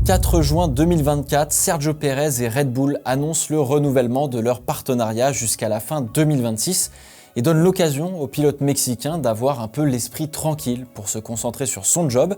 4 juin 2024, Sergio Pérez et Red Bull annoncent le renouvellement de leur partenariat jusqu'à la fin 2026 et donnent l'occasion au pilote mexicain d'avoir un peu l'esprit tranquille pour se concentrer sur son job,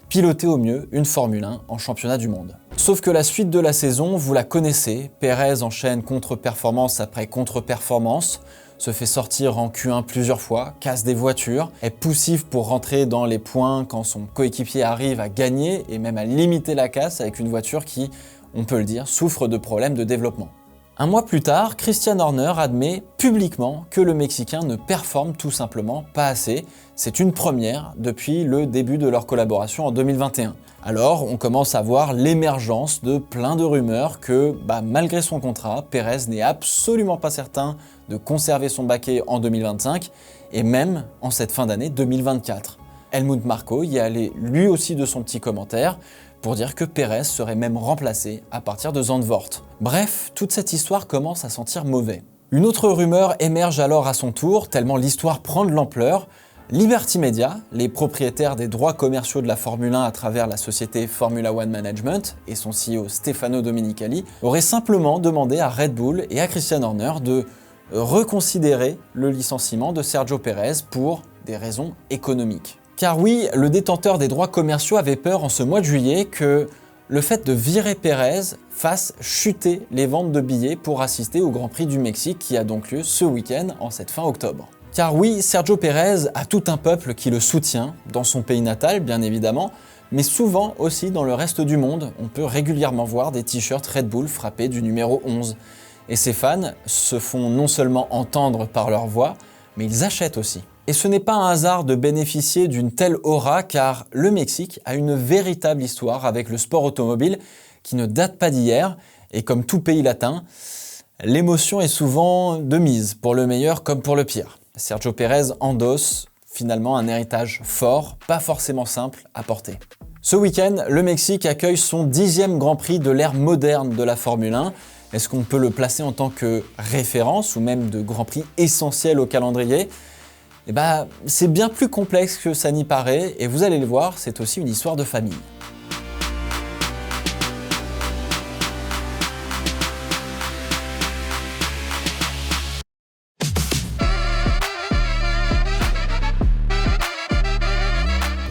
piloter au mieux une Formule 1 en championnat du monde. Sauf que la suite de la saison, vous la connaissez, Pérez enchaîne contre-performance après contre-performance, se fait sortir en Q1 plusieurs fois, casse des voitures, est poussif pour rentrer dans les points quand son coéquipier arrive à gagner et même à limiter la casse avec une voiture qui, on peut le dire, souffre de problèmes de développement. Un mois plus tard, Christian Horner admet publiquement que le Mexicain ne performe tout simplement pas assez. C'est une première depuis le début de leur collaboration en 2021. Alors, on commence à voir l'émergence de plein de rumeurs que, malgré son contrat, Pérez n'est absolument pas certain de conserver son baquet en 2025 et même en cette fin d'année 2024. Helmut Marko y est allé lui aussi de son petit commentaire pour dire que Pérez serait même remplacé à partir de Zandvoort. Bref, toute cette histoire commence à sentir mauvais. Une autre rumeur émerge alors à son tour, tellement l'histoire prend de l'ampleur. Liberty Media, les propriétaires des droits commerciaux de la Formule 1 à travers la société Formula One Management et son CEO Stefano Domenicali, auraient simplement demandé à Red Bull et à Christian Horner de reconsidérer le licenciement de Sergio Pérez pour des raisons économiques. Car oui, le détenteur des droits commerciaux avait peur en ce mois de juillet que le fait de virer Pérez fasse chuter les ventes de billets pour assister au Grand Prix du Mexique qui a donc lieu ce week-end en cette fin octobre. Car oui, Sergio Pérez a tout un peuple qui le soutient, dans son pays natal bien évidemment, mais souvent aussi dans le reste du monde. On peut régulièrement voir des t-shirts Red Bull frappés du numéro 11. Et ces fans se font non seulement entendre par leur voix, mais ils achètent aussi. Et ce n'est pas un hasard de bénéficier d'une telle aura car le Mexique a une véritable histoire avec le sport automobile qui ne date pas d'hier et comme tout pays latin, l'émotion est souvent de mise pour le meilleur comme pour le pire. Sergio Pérez endosse finalement un héritage fort, pas forcément simple à porter. Ce week-end, le Mexique accueille son 10e Grand Prix de l'ère moderne de la Formule 1. Est-ce qu'on peut le placer en tant que référence ou même de Grand Prix essentiel au calendrier ? C'est bien plus complexe que ça n'y paraît et vous allez le voir, c'est aussi une histoire de famille.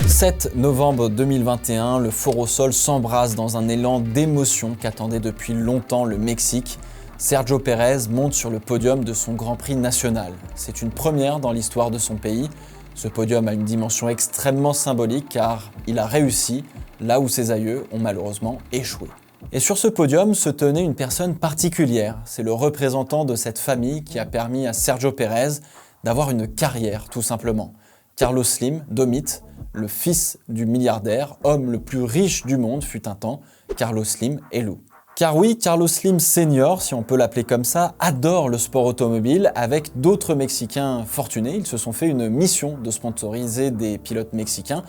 Le 7 novembre 2021, le Foro Sol s'embrase dans un élan d'émotion qu'attendait depuis longtemps le Mexique. Sergio Pérez monte sur le podium de son Grand Prix national. C'est une première dans l'histoire de son pays. Ce podium a une dimension extrêmement symbolique car il a réussi là où ses aïeux ont malheureusement échoué. Et sur ce podium se tenait une personne particulière. C'est le représentant de cette famille qui a permis à Sergio Pérez d'avoir une carrière tout simplement. Carlos Slim, Domit, le fils du milliardaire, homme le plus riche du monde fut un temps, Carlos Slim et Lou. Car oui, Carlos Slim Senior, si on peut l'appeler comme ça, adore le sport automobile. Avec d'autres Mexicains fortunés, ils se sont fait une mission de sponsoriser des pilotes mexicains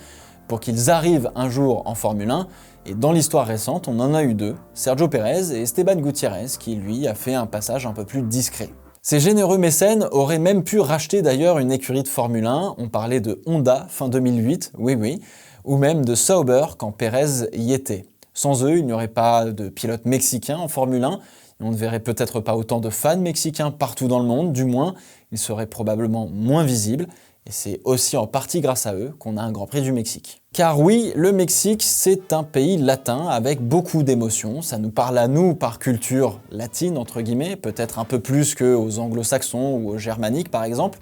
pour qu'ils arrivent un jour en Formule 1. Et dans l'histoire récente, on en a eu deux, Sergio Pérez et Esteban Gutiérrez, qui lui a fait un passage un peu plus discret. Ces généreux mécènes auraient même pu racheter d'ailleurs une écurie de Formule 1. On parlait de Honda fin 2008, oui, ou même de Sauber quand Pérez y était. Sans eux, il n'y aurait pas de pilotes mexicains en Formule 1, et on ne verrait peut-être pas autant de fans mexicains partout dans le monde, du moins, ils seraient probablement moins visibles, et c'est aussi en partie grâce à eux qu'on a un Grand Prix du Mexique. Car oui, le Mexique, c'est un pays latin avec beaucoup d'émotions, ça nous parle à nous par culture latine, entre guillemets, peut-être un peu plus qu'aux anglo-saxons ou aux germaniques par exemple,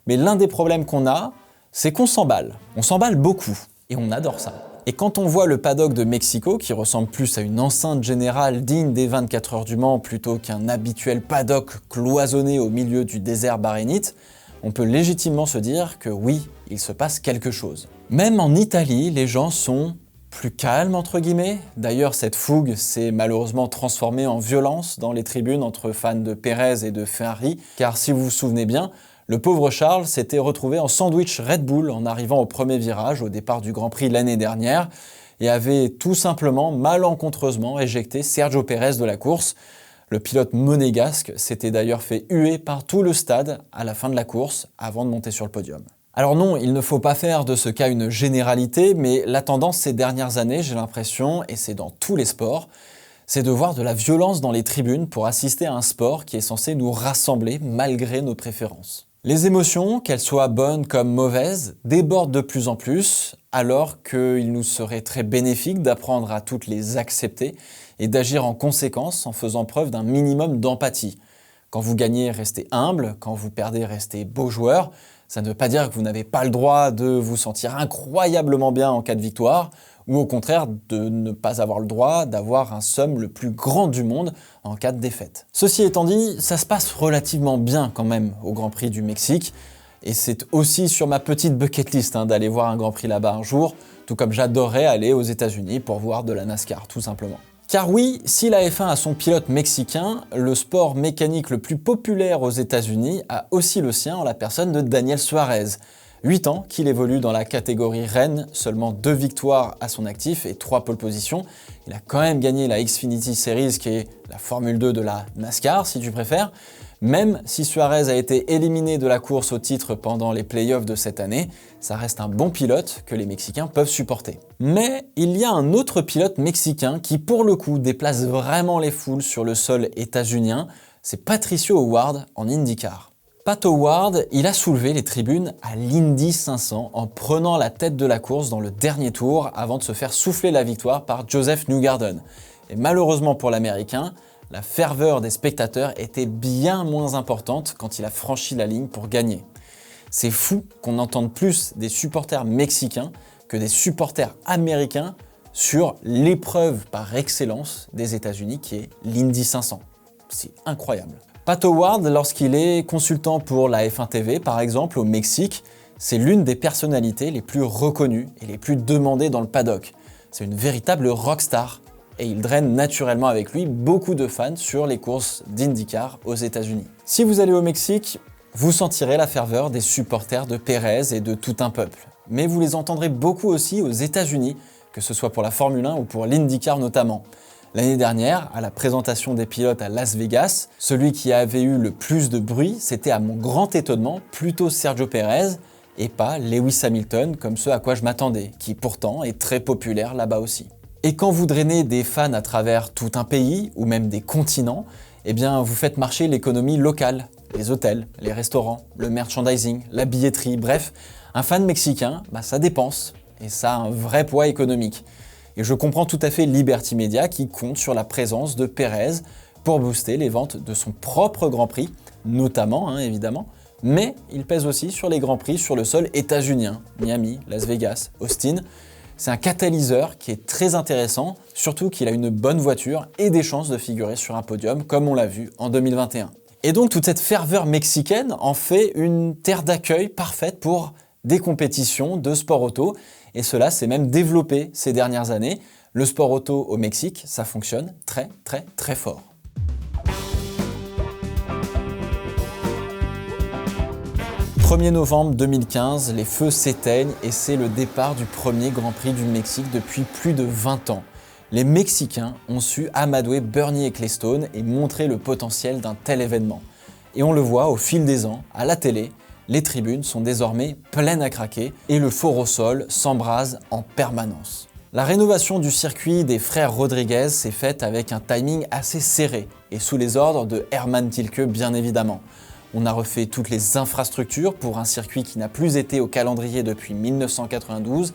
mais l'un des problèmes qu'on a, c'est qu'on s'emballe. On s'emballe beaucoup, et on adore ça. Et quand on voit le paddock de Mexico, qui ressemble plus à une enceinte générale digne des 24 heures du Mans plutôt qu'un habituel paddock cloisonné au milieu du désert bahreïnite, on peut légitimement se dire que oui, il se passe quelque chose. Même en Italie, les gens sont plus calmes entre guillemets. D'ailleurs, cette fougue s'est malheureusement transformée en violence dans les tribunes entre fans de Pérez et de Ferrari, car si vous vous souvenez bien, le pauvre Charles s'était retrouvé en sandwich Red Bull en arrivant au premier virage au départ du Grand Prix l'année dernière et avait tout simplement malencontreusement éjecté Sergio Pérez de la course. Le pilote monégasque s'était d'ailleurs fait huer par tout le stade à la fin de la course avant de monter sur le podium. Alors non, il ne faut pas faire de ce cas une généralité, mais la tendance ces dernières années, j'ai l'impression, et c'est dans tous les sports, c'est de voir de la violence dans les tribunes pour assister à un sport qui est censé nous rassembler malgré nos préférences. Les émotions, qu'elles soient bonnes comme mauvaises, débordent de plus en plus, alors qu'il nous serait très bénéfique d'apprendre à toutes les accepter et d'agir en conséquence en faisant preuve d'un minimum d'empathie. Quand vous gagnez, restez humble, quand vous perdez, restez beau joueur. Ça ne veut pas dire que vous n'avez pas le droit de vous sentir incroyablement bien en cas de victoire, ou au contraire de ne pas avoir le droit d'avoir un somme le plus grand du monde en cas de défaite. Ceci étant dit, ça se passe relativement bien quand même au Grand Prix du Mexique, et c'est aussi sur ma petite bucket list d'aller voir un Grand Prix là-bas un jour, tout comme j'adorerais aller aux États-Unis pour voir de la NASCAR, tout simplement. Car oui, si la F1 a son pilote mexicain, le sport mécanique le plus populaire aux États-Unis a aussi le sien en la personne de Daniel Suarez. 8 ans qu'il évolue dans la catégorie Rennes, seulement 2 victoires à son actif et 3 pole positions. Il a quand même gagné la Xfinity Series qui est la Formule 2 de la NASCAR si tu préfères. Même si Suarez a été éliminé de la course au titre pendant les playoffs de cette année, ça reste un bon pilote que les Mexicains peuvent supporter. Mais il y a un autre pilote mexicain qui pour le coup déplace vraiment les foules sur le sol états-unien, c'est Patricio O'Ward en IndyCar. Pat O'Ward, il a soulevé les tribunes à l'Indy 500 en prenant la tête de la course dans le dernier tour avant de se faire souffler la victoire par Joseph Newgarden. Et malheureusement pour l'Américain, la ferveur des spectateurs était bien moins importante quand il a franchi la ligne pour gagner. C'est fou qu'on entende plus des supporters mexicains que des supporters américains sur l'épreuve par excellence des États-Unis qui est l'Indy 500. C'est incroyable. Pat O'Ward, lorsqu'il est consultant pour la F1 TV, par exemple, au Mexique, c'est l'une des personnalités les plus reconnues et les plus demandées dans le paddock. C'est une véritable rockstar et il draine naturellement avec lui beaucoup de fans sur les courses d'IndyCar aux États-Unis. Si vous allez au Mexique, vous sentirez la ferveur des supporters de Pérez et de tout un peuple. Mais vous les entendrez beaucoup aussi aux États-Unis, que ce soit pour la Formule 1 ou pour l'IndyCar notamment. L'année dernière, à la présentation des pilotes à Las Vegas, celui qui avait eu le plus de bruit, c'était à mon grand étonnement plutôt Sergio Pérez et pas Lewis Hamilton comme ce à quoi je m'attendais, qui pourtant est très populaire là-bas aussi. Et quand vous drainez des fans à travers tout un pays ou même des continents, eh bien vous faites marcher l'économie locale, les hôtels, les restaurants, le merchandising, la billetterie, bref, un fan mexicain, ça dépense et ça a un vrai poids économique. Et je comprends tout à fait Liberty Media qui compte sur la présence de Pérez pour booster les ventes de son propre Grand Prix, notamment évidemment, mais il pèse aussi sur les Grands Prix sur le sol états-unien, Miami, Las Vegas, Austin. C'est un catalyseur qui est très intéressant, surtout qu'il a une bonne voiture et des chances de figurer sur un podium comme on l'a vu en 2021. Et donc toute cette ferveur mexicaine en fait une terre d'accueil parfaite pour des compétitions de sport auto, et cela s'est même développé ces dernières années. Le sport auto au Mexique, ça fonctionne très très très fort. « 1er novembre 2015, les feux s'éteignent et c'est le départ du premier Grand Prix du Mexique depuis plus de 20 ans. Les Mexicains ont su amadouer Bernie Ecclestone et montrer le potentiel d'un tel événement. Et on le voit au fil des ans, à la télé, les tribunes sont désormais pleines à craquer et le fort au sol s'embrase en permanence. La rénovation du circuit des frères Rodriguez s'est faite avec un timing assez serré et sous les ordres de Hermann Tilke bien évidemment. On a refait toutes les infrastructures pour un circuit qui n'a plus été au calendrier depuis 1992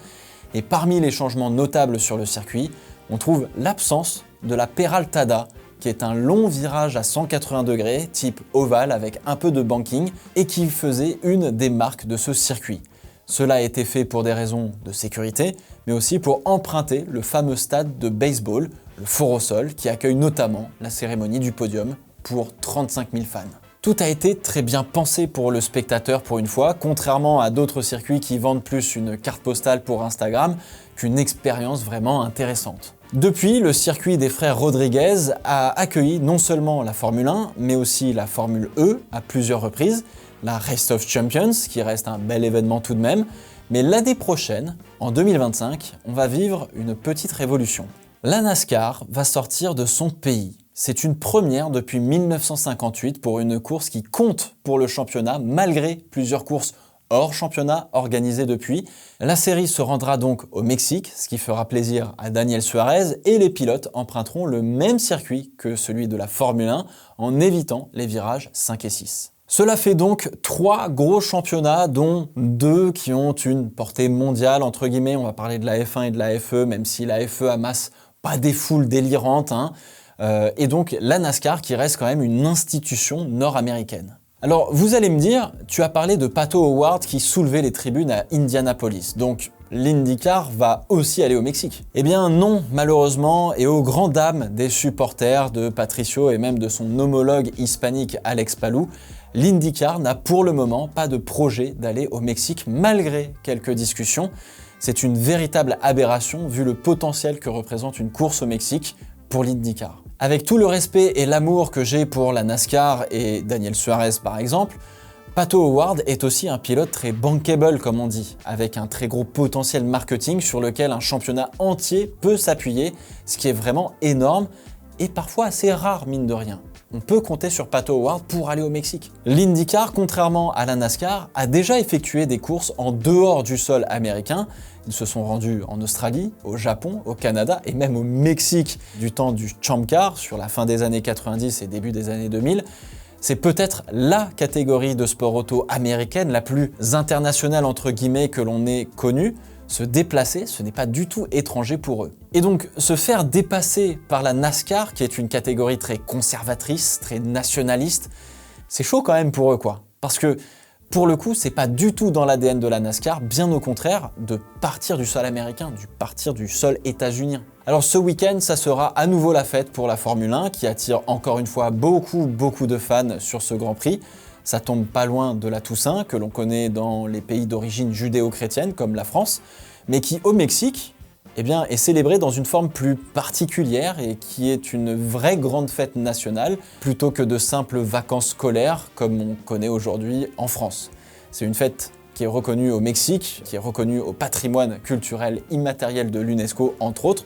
et parmi les changements notables sur le circuit, on trouve l'absence de la Peraltada, qui est un long virage à 180 degrés, type ovale avec un peu de banking, et qui faisait une des marques de ce circuit. Cela a été fait pour des raisons de sécurité, mais aussi pour emprunter le fameux stade de baseball, le Foro Sol, qui accueille notamment la cérémonie du podium pour 35 000 fans. Tout a été très bien pensé pour le spectateur pour une fois, contrairement à d'autres circuits qui vendent plus une carte postale pour Instagram qu'une expérience vraiment intéressante. Depuis, le circuit des frères Rodriguez a accueilli non seulement la Formule 1, mais aussi la Formule E à plusieurs reprises, la Race of Champions, qui reste un bel événement tout de même, mais l'année prochaine, en 2025, on va vivre une petite révolution. La NASCAR va sortir de son pays. C'est une première depuis 1958 pour une course qui compte pour le championnat malgré plusieurs courses hors championnat organisé depuis. La série se rendra donc au Mexique, ce qui fera plaisir à Daniel Suarez, et les pilotes emprunteront le même circuit que celui de la Formule 1 en évitant les virages 5 et 6. Cela fait donc 3 gros championnats, dont 2 qui ont une portée mondiale, entre guillemets. On va parler de la F1 et de la FE, même si la FE amasse pas des foules délirantes, et donc la NASCAR qui reste quand même une institution nord-américaine. Alors vous allez me dire, tu as parlé de Pato O'Ward qui soulevait les tribunes à Indianapolis, donc l'IndyCar va aussi aller au Mexique. Eh bien non, malheureusement, et aux grandes dames des supporters de Patricio et même de son homologue hispanique Alex Palou, l'IndyCar n'a pour le moment pas de projet d'aller au Mexique malgré quelques discussions. C'est une véritable aberration vu le potentiel que représente une course au Mexique pour l'IndyCar. Avec tout le respect et l'amour que j'ai pour la NASCAR et Daniel Suarez par exemple, Pato O'Ward est aussi un pilote très bankable comme on dit, avec un très gros potentiel marketing sur lequel un championnat entier peut s'appuyer, ce qui est vraiment énorme et parfois assez rare mine de rien. On peut compter sur Pato O'Ward pour aller au Mexique. L'IndyCar, contrairement à la NASCAR, a déjà effectué des courses en dehors du sol américain. Ils se sont rendus en Australie, au Japon, au Canada et même au Mexique du temps du Champ Car sur la fin des années 90 et début des années 2000. C'est peut-être la catégorie de sport auto américaine la plus internationale entre guillemets que l'on ait connue. Se déplacer, ce n'est pas du tout étranger pour eux. Et donc, se faire dépasser par la NASCAR, qui est une catégorie très conservatrice, très nationaliste, c'est chaud quand même pour eux, quoi. Parce que, pour le coup, c'est pas du tout dans l'ADN de la NASCAR, bien au contraire, de partir du sol américain, de partir du sol états-unien. Alors ce week-end, ça sera à nouveau la fête pour la Formule 1, qui attire encore une fois beaucoup de fans sur ce Grand Prix. Ça tombe pas loin de la Toussaint, que l'on connaît dans les pays d'origine judéo-chrétienne, comme la France, mais qui, au Mexique, est célébrée dans une forme plus particulière et qui est une vraie grande fête nationale, plutôt que de simples vacances scolaires, comme on connaît aujourd'hui en France. C'est une fête qui est reconnue au Mexique, qui est reconnue au patrimoine culturel immatériel de l'UNESCO, entre autres,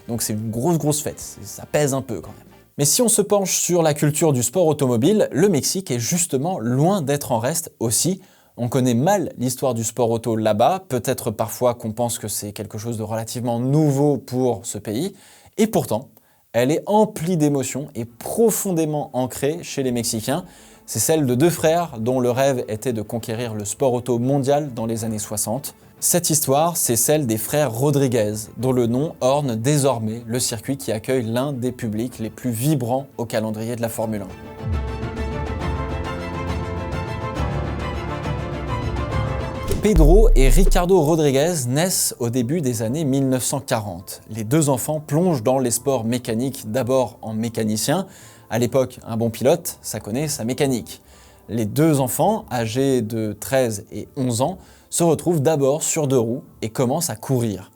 donc c'est une grosse fête, ça pèse un peu quand même. Mais si on se penche sur la culture du sport automobile, le Mexique est justement loin d'être en reste aussi. On connaît mal l'histoire du sport auto là-bas, peut-être parfois qu'on pense que c'est quelque chose de relativement nouveau pour ce pays, et pourtant, elle est emplie d'émotions et profondément ancrée chez les Mexicains. C'est celle de 2 frères dont le rêve était de conquérir le sport auto mondial dans les années 60. Cette histoire, c'est celle des frères Rodriguez, dont le nom orne désormais le circuit qui accueille l'un des publics les plus vibrants au calendrier de la Formule 1. Pedro et Ricardo Rodriguez naissent au début des années 1940. Les 2 enfants plongent dans les sports mécaniques, d'abord en mécanicien. À l'époque, un bon pilote, ça connaît sa mécanique. Les 2 enfants, âgés de 13 et 11 ans, se retrouvent d'abord sur 2 roues et commencent à courir.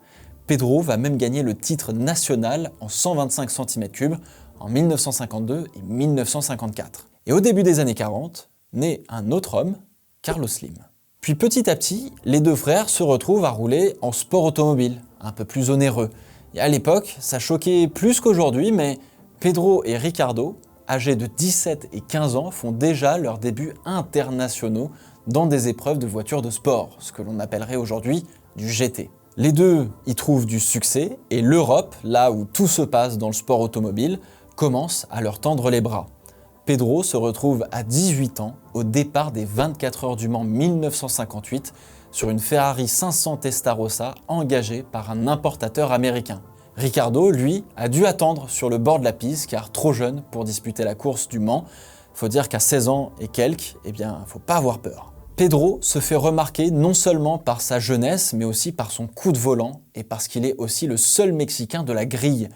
Pedro va même gagner le titre national en 125 cm3 en 1952 et 1954. Et au début des années 40, naît un autre homme, Carlos Slim. Puis petit à petit, les 2 frères se retrouvent à rouler en sport automobile, un peu plus onéreux. Et à l'époque, ça choquait plus qu'aujourd'hui, mais Pedro et Ricardo, âgés de 17 et 15 ans, font déjà leurs débuts internationaux dans des épreuves de voitures de sport, ce que l'on appellerait aujourd'hui du GT. Les 2 y trouvent du succès et l'Europe, là où tout se passe dans le sport automobile, commence à leur tendre les bras. Pedro se retrouve à 18 ans au départ des 24 heures du Mans 1958 sur une Ferrari 500 Testarossa engagée par un importateur américain. Ricardo, lui, a dû attendre sur le bord de la piste car trop jeune pour disputer la course du Mans. Faut dire qu'à 16 ans et quelques, faut pas avoir peur. Pedro se fait remarquer non seulement par sa jeunesse, mais aussi par son coup de volant et parce qu'il est aussi le seul Mexicain de la grille.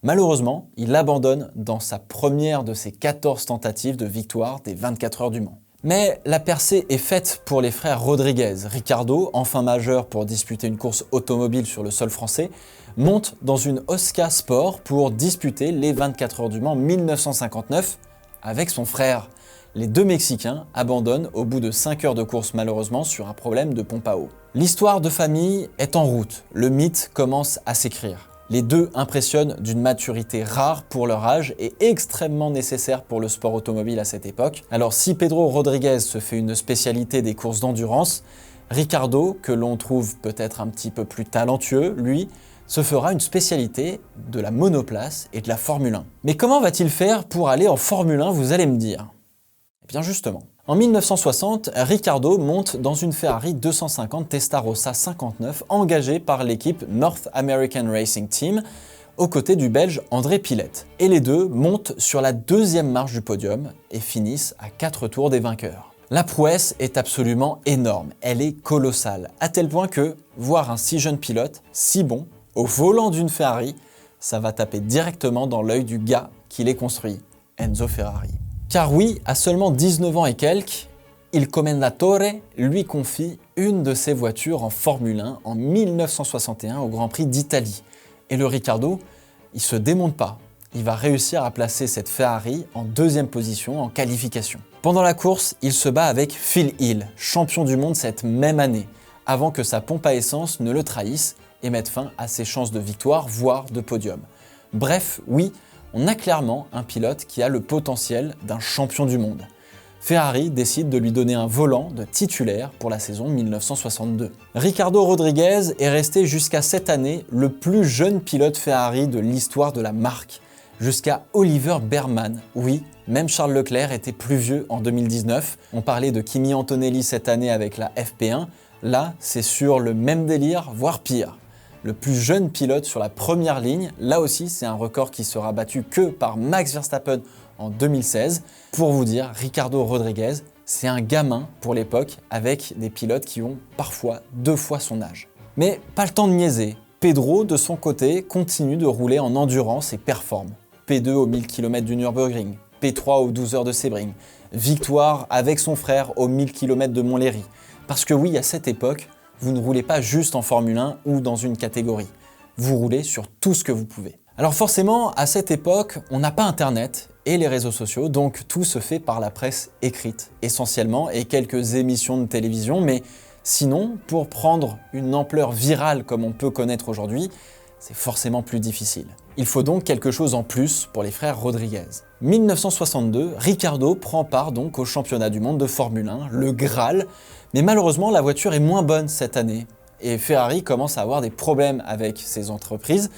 Malheureusement, il abandonne dans sa première de ses 14 tentatives de victoire des 24 heures du Mans. Mais la percée est faite pour les frères Rodriguez. Ricardo, enfin majeur pour disputer une course automobile sur le sol français, monte dans une Osca Sport pour disputer les 24 heures du Mans 1959 avec son frère. Les 2 Mexicains abandonnent au bout de 5 heures de course malheureusement sur un problème de pompe à eau. L'histoire de famille est en route, le mythe commence à s'écrire. Les 2 impressionnent d'une maturité rare pour leur âge et extrêmement nécessaire pour le sport automobile à cette époque. Alors si Pedro Rodriguez se fait une spécialité des courses d'endurance, Ricciardo, que l'on trouve peut-être un petit peu plus talentueux, lui, se fera une spécialité de la monoplace et de la Formule 1. Mais comment va-t-il faire pour aller en Formule 1, vous allez me dire? Eh bien justement. En 1960, Ricciardo monte dans une Ferrari 250 Testarossa 59 engagée par l'équipe North American Racing Team aux côtés du Belge André Pillet. Et les deux montent sur la deuxième marche du podium et finissent à 4 tours des vainqueurs. La prouesse est absolument énorme, elle est colossale, à tel point que voir un si jeune pilote, si bon, au volant d'une Ferrari, ça va taper directement dans l'œil du gars qui les construit, Enzo Ferrari. Car oui, à seulement 19 ans et quelques, il Commendatore lui confie une de ses voitures en Formule 1 en 1961 au Grand Prix d'Italie. Et le Ricciardo, il se démonte pas. Il va réussir à placer cette Ferrari en deuxième position en qualification. Pendant la course, il se bat avec Phil Hill, champion du monde cette même année, avant que sa pompe à essence ne le trahisse et mette fin à ses chances de victoire, voire de podium. Bref, oui, on a clairement un pilote qui a le potentiel d'un champion du monde. Ferrari décide de lui donner un volant de titulaire pour la saison 1962. Ricardo Rodriguez est resté jusqu'à cette année le plus jeune pilote Ferrari de l'histoire de la marque, jusqu'à Oliver Behrmann. Oui, même Charles Leclerc était plus vieux en 2019. On parlait de Kimi Antonelli cette année avec la FP1. Là, c'est sur le même délire, voire pire. Le plus jeune pilote sur la première ligne, là aussi c'est un record qui sera battu que par Max Verstappen en 2016. Pour vous dire, Ricardo Rodriguez, c'est un gamin pour l'époque avec des pilotes qui ont parfois 2 fois son âge. Mais pas le temps de niaiser. Pedro, de son côté, continue de rouler en endurance et performe. P2 aux 1000 km du Nürburgring, P3 aux 12 heures de Sebring, victoire avec son frère aux 1000 km de Montlhéry. Parce que oui, à cette époque, vous ne roulez pas juste en Formule 1 ou dans une catégorie. Vous roulez sur tout ce que vous pouvez. Alors forcément, à cette époque, on n'a pas Internet et les réseaux sociaux, donc tout se fait par la presse écrite, essentiellement, et quelques émissions de télévision, mais sinon, pour prendre une ampleur virale comme on peut connaître aujourd'hui, c'est forcément plus difficile. Il faut donc quelque chose en plus pour les frères Rodriguez. 1962, Ricciardo prend part donc au championnat du monde de Formule 1, le Graal, mais malheureusement la voiture est moins bonne cette année et Ferrari commence à avoir des problèmes avec ses entreprises.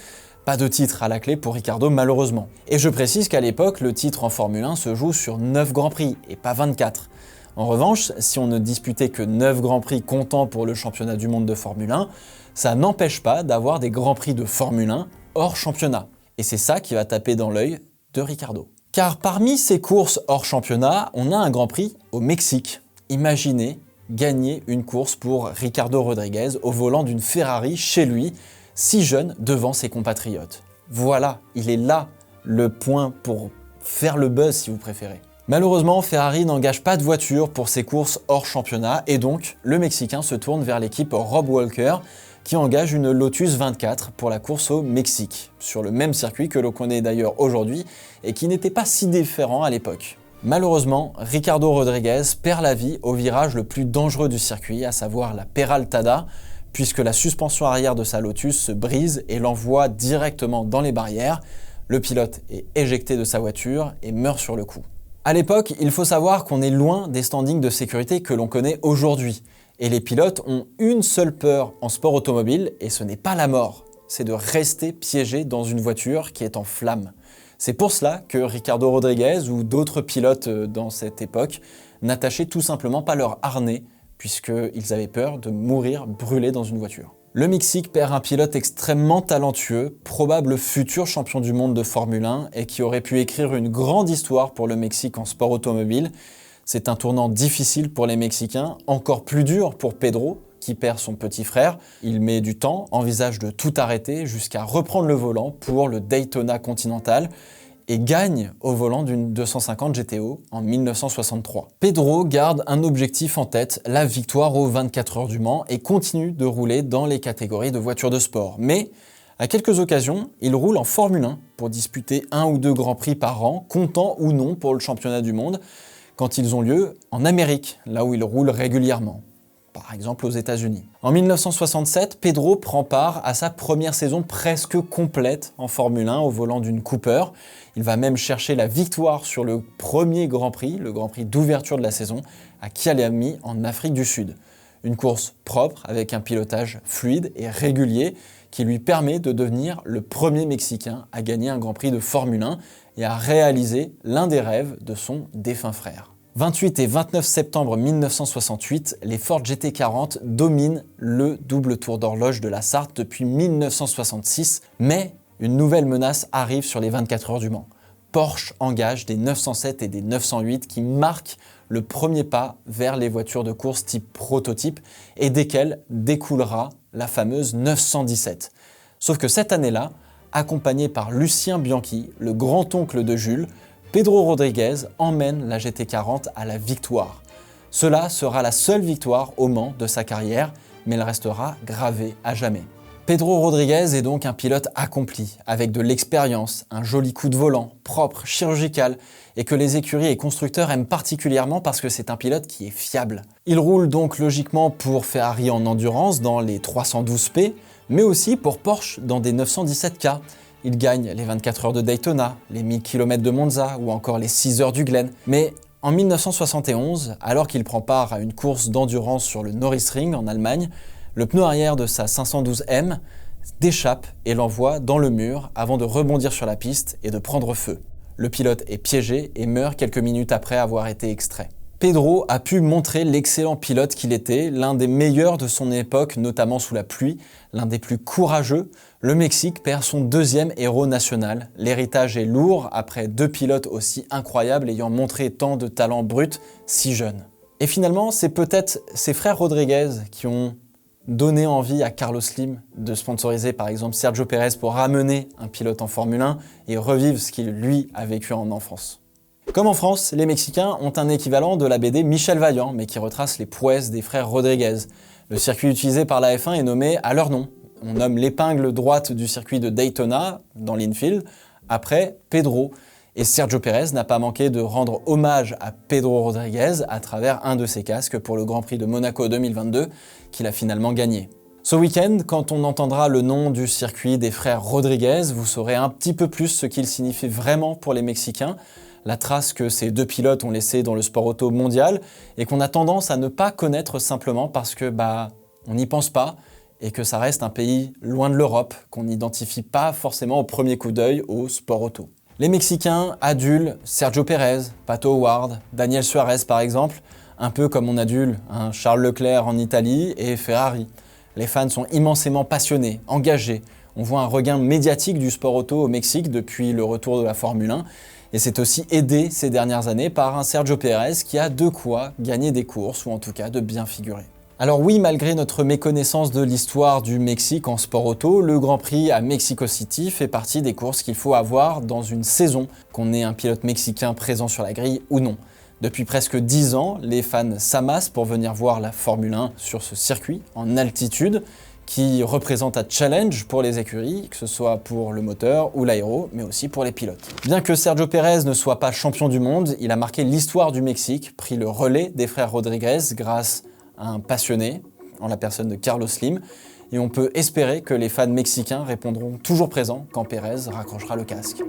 Pas de titre à la clé pour Ricciardo malheureusement. Et je précise qu'à l'époque, le titre en Formule 1 se joue sur 9 Grands Prix et pas 24. En revanche, si on ne disputait que 9 Grands Prix comptant pour le championnat du monde de Formule 1, ça n'empêche pas d'avoir des Grands Prix de Formule 1 hors championnat. Et c'est ça qui va taper dans l'œil de Ricciardo. Car parmi ces courses hors championnat, on a un Grand Prix au Mexique. Imaginez gagner une course pour Ricardo Rodriguez au volant d'une Ferrari chez lui, si jeune devant ses compatriotes. Voilà, il est là le point pour faire le buzz si vous préférez. Malheureusement, Ferrari n'engage pas de voiture pour ses courses hors championnat et donc le Mexicain se tourne vers l'équipe Rob Walker qui engage une Lotus 24 pour la course au Mexique, sur le même circuit que l'on connaît d'ailleurs aujourd'hui et qui n'était pas si différent à l'époque. Malheureusement, Ricardo Rodriguez perd la vie au virage le plus dangereux du circuit, à savoir la Peraltada, puisque la suspension arrière de sa Lotus se brise et l'envoie directement dans les barrières. Le pilote est éjecté de sa voiture et meurt sur le coup. À l'époque, il faut savoir qu'on est loin des standings de sécurité que l'on connaît aujourd'hui. Et les pilotes ont une seule peur en sport automobile, et ce n'est pas la mort, c'est de rester piégé dans une voiture qui est en flammes. C'est pour cela que Ricardo Rodriguez ou d'autres pilotes dans cette époque n'attachaient tout simplement pas leur harnais, puisqu'ils avaient peur de mourir brûlés dans une voiture. Le Mexique perd un pilote extrêmement talentueux, probable futur champion du monde de Formule 1 et qui aurait pu écrire une grande histoire pour le Mexique en sport automobile. C'est un tournant difficile pour les Mexicains, encore plus dur pour Pedro, qui perd son petit frère. Il met du temps, envisage de tout arrêter jusqu'à reprendre le volant pour le Daytona Continental et gagne au volant d'une 250 GTO en 1963. Pedro garde un objectif en tête, la victoire aux 24 heures du Mans et continue de rouler dans les catégories de voitures de sport. Mais à quelques occasions, il roule en Formule 1 pour disputer 1 ou 2 grands prix par an, comptant ou non pour le championnat du monde, quand ils ont lieu en Amérique, là où il roule régulièrement. Par exemple aux États-Unis. En 1967, Pedro prend part à sa première saison presque complète en Formule 1 au volant d'une Cooper. Il va même chercher la victoire sur le premier Grand Prix, le Grand Prix d'ouverture de la saison, à Kyalami en Afrique du Sud. Une course propre avec un pilotage fluide et régulier qui lui permet de devenir le premier Mexicain à gagner un Grand Prix de Formule 1 et à réaliser l'un des rêves de son défunt frère. 28 et 29 septembre 1968, les Ford GT40 dominent le double tour d'horloge de la Sarthe depuis 1966, mais une nouvelle menace arrive sur les 24 heures du Mans. Porsche engage des 907 et des 908 qui marquent le premier pas vers les voitures de course type prototype et desquelles découlera la fameuse 917. Sauf que cette année-là, accompagné par Lucien Bianchi, le grand-oncle de Jules, Pedro Rodriguez emmène la GT40 à la victoire. Cela sera la seule victoire au Mans de sa carrière, mais elle restera gravée à jamais. Pedro Rodriguez est donc un pilote accompli, avec de l'expérience, un joli coup de volant, propre, chirurgical, et que les écuries et constructeurs aiment particulièrement parce que c'est un pilote qui est fiable. Il roule donc logiquement pour Ferrari en endurance dans les 312P, mais aussi pour Porsche dans des 917K. Il gagne les 24 heures de Daytona, les 1000 km de Monza ou encore les 6 heures du Glen. Mais en 1971, alors qu'il prend part à une course d'endurance sur le Norrisring en Allemagne, le pneu arrière de sa 512M déchappe et l'envoie dans le mur avant de rebondir sur la piste et de prendre feu. Le pilote est piégé et meurt quelques minutes après avoir été extrait. Pedro a pu montrer l'excellent pilote qu'il était, l'un des meilleurs de son époque, notamment sous la pluie, l'un des plus courageux. Le Mexique perd son deuxième héros national. L'héritage est lourd après deux pilotes aussi incroyables ayant montré tant de talent brut si jeunes. Et finalement, c'est peut-être ses frères Rodriguez qui ont donné envie à Carlos Slim de sponsoriser par exemple Sergio Pérez pour ramener un pilote en Formule 1 et revivre ce qu'il lui a vécu en enfance. Comme en France, les Mexicains ont un équivalent de la BD Michel Vaillant, mais qui retrace les prouesses des frères Rodriguez. Le circuit utilisé par la F1 est nommé à leur nom. On nomme l'épingle droite du circuit de Daytona, dans l'infield, après Pedro. Et Sergio Pérez n'a pas manqué de rendre hommage à Pedro Rodriguez à travers un de ses casques pour le Grand Prix de Monaco 2022, qu'il a finalement gagné. Ce week-end, quand on entendra le nom du circuit des frères Rodriguez, vous saurez un petit peu plus ce qu'il signifie vraiment pour les Mexicains, la trace que ces deux pilotes ont laissée dans le sport auto mondial et qu'on a tendance à ne pas connaître simplement parce que on n'y pense pas et que ça reste un pays loin de l'Europe, qu'on n'identifie pas forcément au premier coup d'œil au sport auto. Les Mexicains adulent Sergio Pérez, Pato O'Ward, Daniel Suarez par exemple, un peu comme on adule Charles Leclerc en Italie et Ferrari. Les fans sont immensément passionnés, engagés. On voit un regain médiatique du sport auto au Mexique depuis le retour de la Formule 1. Et c'est aussi aidé ces dernières années par un Sergio Pérez qui a de quoi gagner des courses, ou en tout cas de bien figurer. Alors oui, malgré notre méconnaissance de l'histoire du Mexique en sport auto, le Grand Prix à Mexico City fait partie des courses qu'il faut avoir dans une saison, qu'on ait un pilote mexicain présent sur la grille ou non. Depuis presque 10 ans, les fans s'amassent pour venir voir la Formule 1 sur ce circuit, en altitude, qui représente un challenge pour les écuries, que ce soit pour le moteur ou l'aéro, mais aussi pour les pilotes. Bien que Sergio Pérez ne soit pas champion du monde, il a marqué l'histoire du Mexique, pris le relais des frères Rodriguez grâce à un passionné, en la personne de Carlos Slim, et on peut espérer que les fans mexicains répondront toujours présents quand Pérez raccrochera le casque.